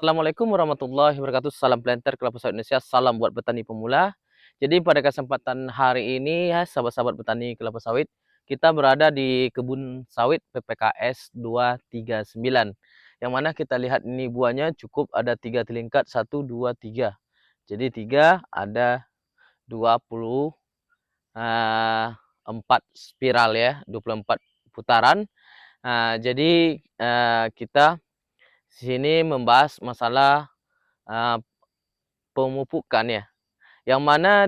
Assalamualaikum warahmatullahi wabarakatuh. Salam planter kelapa sawit Indonesia. Salam buat petani pemula. Jadi pada kesempatan hari ini ya sahabat-sahabat petani kelapa sawit, kita berada di kebun sawit PPKS 239. Yang mana kita lihat ini buahnya cukup ada 3 tingkat, 1, 2, 3. Jadi 3 ada 20 4 spiral ya, 24 putaran. Jadi kita sini membahas masalah pemupukan ya, yang mana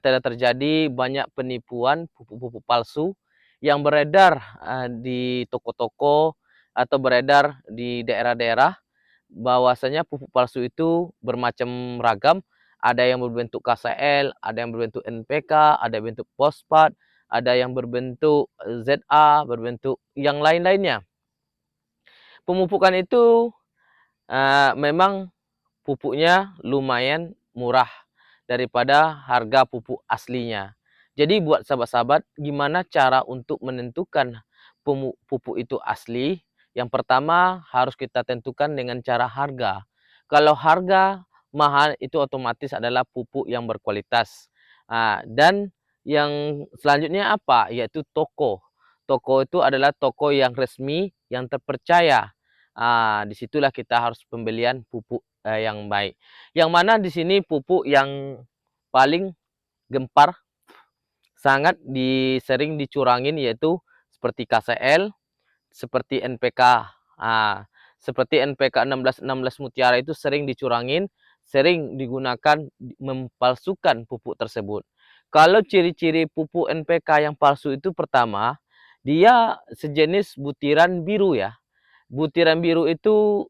telah terjadi banyak penipuan pupuk-pupuk palsu yang beredar di toko-toko atau beredar di daerah-daerah. Bahwasanya pupuk palsu itu bermacam ragam, ada yang berbentuk KCL, ada yang berbentuk NPK, ada yang berbentuk fosfat, ada yang berbentuk ZA, berbentuk yang lain-lainnya. Pemupukan itu memang pupuknya lumayan murah daripada harga pupuk aslinya. Jadi buat sahabat-sahabat, gimana cara untuk menentukan pupuk itu asli? Yang pertama harus kita tentukan dengan cara harga. Kalau harga mahal itu otomatis adalah pupuk yang berkualitas. Dan yang selanjutnya apa? Yaitu toko. Toko itu adalah toko yang resmi, yang terpercaya. Disitulah kita harus pembelian pupuk yang baik. Yang mana di sini pupuk yang paling gempar sangat sering dicurangin yaitu seperti KCL, seperti NPK. Seperti NPK 1616 Mutiara itu sering dicurangin, sering digunakan mempalsukan pupuk tersebut. Kalau ciri-ciri pupuk NPK yang palsu itu pertama, dia sejenis butiran biru ya. Butiran biru itu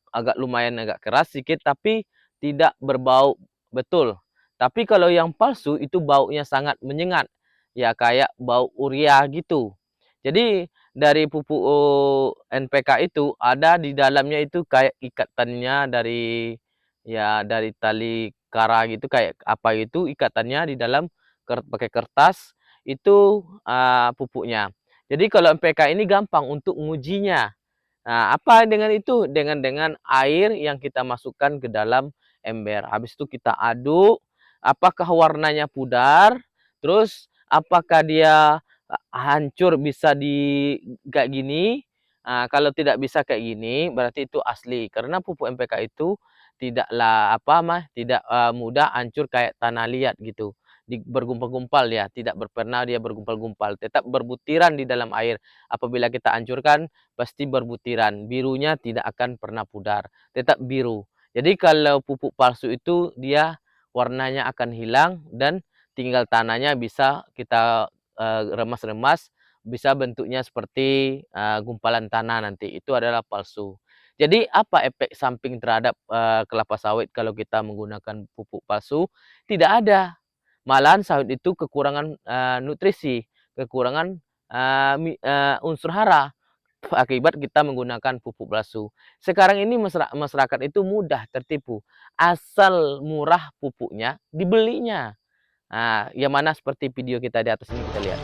agak lumayan agak keras sedikit, tapi tidak berbau betul. Tapi kalau yang palsu itu baunya sangat menyengat, ya kayak bau urea gitu. Jadi dari pupuk NPK itu ada di dalamnya itu kayak ikatannya dari tali kara gitu, kayak apa itu ikatannya di dalam pakai kertas itu pupuknya. Jadi kalau NPK ini gampang untuk ngujinya. Apa dengan itu? Dengan air yang kita masukkan ke dalam ember. Habis itu kita aduk, apakah warnanya pudar, terus apakah dia hancur bisa kayak gini. Kalau tidak bisa kayak gini, berarti itu asli. Karena pupuk MPK itu tidaklah tidak mudah hancur kayak tanah liat gitu. Bergumpal-gumpal ya, tidak pernah dia bergumpal-gumpal, tetap berbutiran di dalam air. Apabila kita hancurkan, pasti berbutiran. Birunya tidak akan pernah pudar, tetap biru. Jadi kalau pupuk palsu itu dia warnanya akan hilang dan tinggal tanahnya bisa kita remas-remas, bisa bentuknya seperti gumpalan tanah nanti. Itu adalah palsu. Jadi apa efek samping terhadap kelapa sawit kalau kita menggunakan pupuk palsu? Tidak ada. Malahan sawit itu kekurangan nutrisi, kekurangan unsur hara akibat kita menggunakan pupuk palsu. Sekarang ini masyarakat itu mudah tertipu. Asal murah pupuknya, dibelinya. Yang mana seperti video kita di atas ini kita lihat.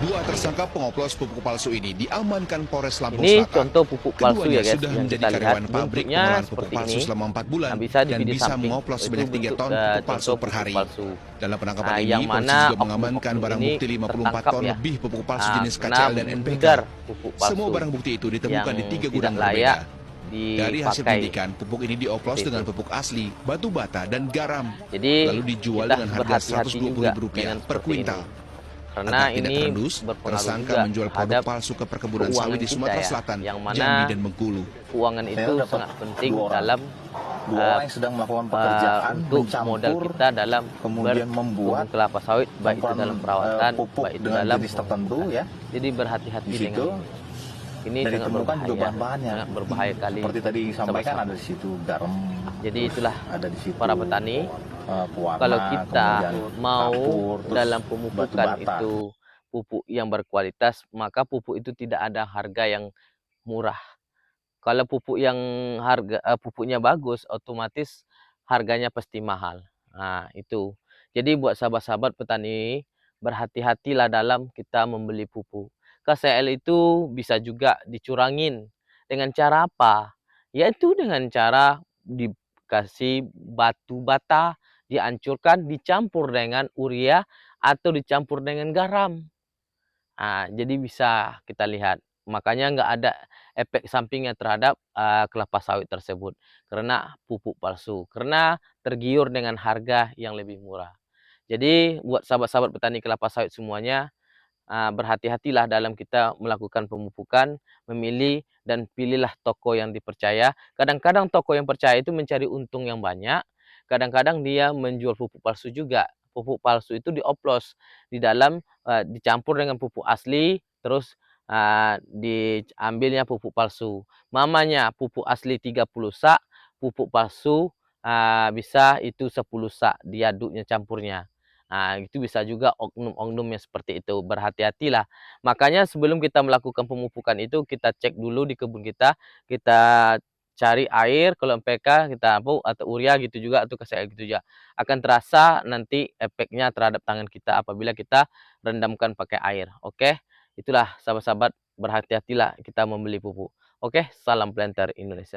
Dua tersangka pengoplos pupuk palsu ini diamankan Polres Lampung Ini Selatan. contoh pupuk palsu ya guys, Sudah yang menjadi kita lihat karyawan pabrik pengolahan pupuk seperti palsu ini. selama 4 bulan dan bisa mengoplos sebanyak 3 ton pupuk palsu per hari. Dalam penangkapan ini, polisi juga mengamankan barang bukti 54 ton lebih pupuk palsu jenis KCL dan NPK. Semua barang bukti itu ditemukan di 3 gudang berbeda. Dari hasil penyidikan, pupuk ini dioplos dengan pupuk asli, batu bata, dan garam. Lalu dijual dengan harga Rp120.000 per kuintal. Karena agar tidak ini terendus, tersangka juga menjual produk palsu ke perkebunan sawit di Sumatera Selatan, yang mana Jambi, dan Bengkulu. Keuangan itu sangat penting dalam dua orang yang sedang melakukan pekerjaan untuk modal kita dalam kemudian membuat kelapa sawit, baik itu dalam perawatan, pupuk baik itu dengan dalam jenis tertentu ya. Jadi berhati-hati Di situ dengan ini dan sangat ditemukan juga berbahaya, bahan-bahannya. sangat berbahaya kali. Seperti tadi disampaikan ada di situ garam. Jadi itulah ada di situ para petani, pewarna, kalau kita mau kapur, dalam pemupukan itu pupuk yang berkualitas, maka pupuk itu tidak ada harga yang murah. Kalau pupuk yang pupuknya bagus, otomatis harganya pasti mahal. Itu. Jadi buat sahabat-sahabat petani, berhati-hatilah dalam kita membeli pupuk. KCL itu bisa juga dicurangin. Dengan cara apa? Yaitu dengan cara dikasih batu bata, dihancurkan, dicampur dengan urea atau dicampur dengan garam. Jadi bisa kita lihat. Makanya nggak ada efek sampingnya terhadap kelapa sawit tersebut karena pupuk palsu, karena tergiur dengan harga yang lebih murah. Jadi buat sahabat-sahabat petani kelapa sawit semuanya, berhati-hatilah dalam kita melakukan pemupukan, memilih dan pilihlah toko yang dipercaya. Kadang-kadang toko yang percaya itu mencari untung yang banyak, kadang-kadang dia menjual pupuk palsu juga. Pupuk palsu itu dioplos di dalam, dicampur dengan pupuk asli, terus diambilnya pupuk palsu. Mamanya pupuk asli 30 sak, pupuk palsu bisa itu 10 sak, diaduknya campurnya. Itu bisa juga oknum-oknum yang seperti itu, berhati-hatilah. Makanya sebelum kita melakukan pemupukan itu, kita cek dulu di kebun kita cari air, kalau MPK kita atau urea gitu juga, atau kasih air gitu juga. Akan terasa nanti efeknya terhadap tangan kita apabila kita rendamkan pakai air, oke? Itulah sahabat-sahabat, berhati-hatilah kita membeli pupuk. Oke, salam planter Indonesia.